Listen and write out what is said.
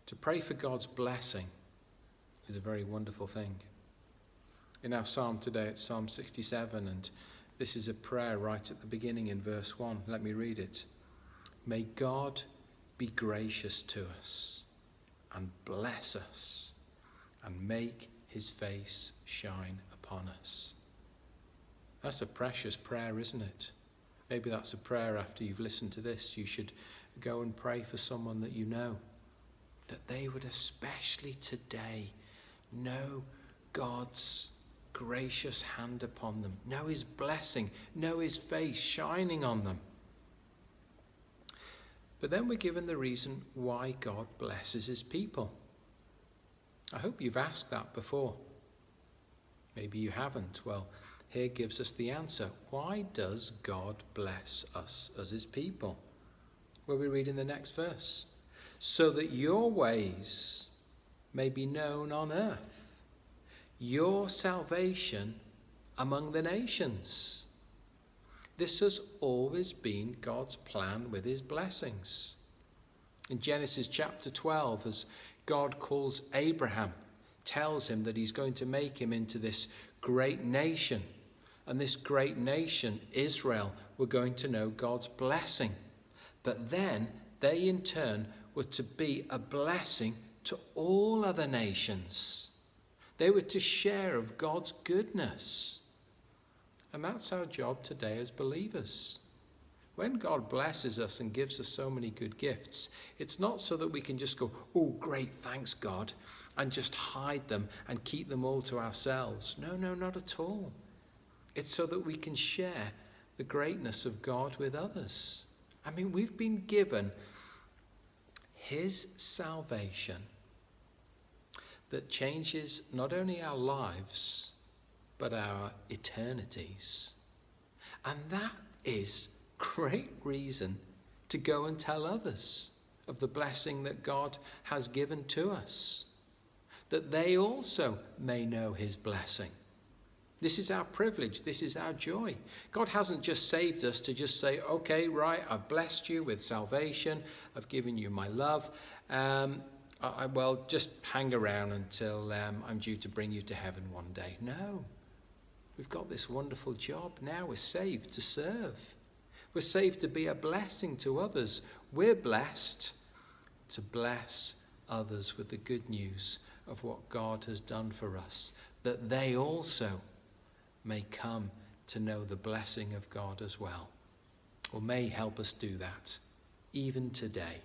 To pray for God's blessing is a very wonderful thing. In our psalm today, it's Psalm 67, and this is a prayer right at the beginning in verse 1. Let me read it. May God be gracious to us and bless us and make his face shine upon us. That's a precious prayer, isn't it? Maybe that's a prayer after you've listened to this. You should go and pray for someone that you know, that they would especially today know God's gracious hand upon them, know his blessing, know his face shining on them. But then we're given the reason why God blesses his people. I hope you've asked that before. Maybe you haven't. Well, here gives us the answer. Why does God bless us as his people? Well, we read in the next verse. So that your ways may be known on earth, your salvation among the nations. This has always been God's plan with his blessings. In Genesis chapter 12, as God calls Abraham, tells him that he's going to make him into this great nation. And this great nation, Israel, were going to know God's blessing. But then they in turn were to be a blessing to all other nations. They were to share of God's goodness. And that's our job today as believers. When God blesses us and gives us so many good gifts, it's not so that we can just go, oh, great, thanks God, and just hide them and keep them all to ourselves. No, not at all. It's so that we can share the greatness of God with others. I mean, we've been given his salvation that changes not only our lives, but our eternities. And that is great reason to go and tell others of the blessing that God has given to us, that they also may know his blessing. This is our privilege. This is our joy. God hasn't just saved us to just say, okay, right, I've blessed you with salvation. I've given you my love. Well, just hang around until I'm due to bring you to heaven one day. No. We've got this wonderful job now. We're saved to serve. We're saved to be a blessing to others. We're blessed to bless others with the good news of what God has done for us, that they also may come to know the blessing of God as well. Or may help us do that even today.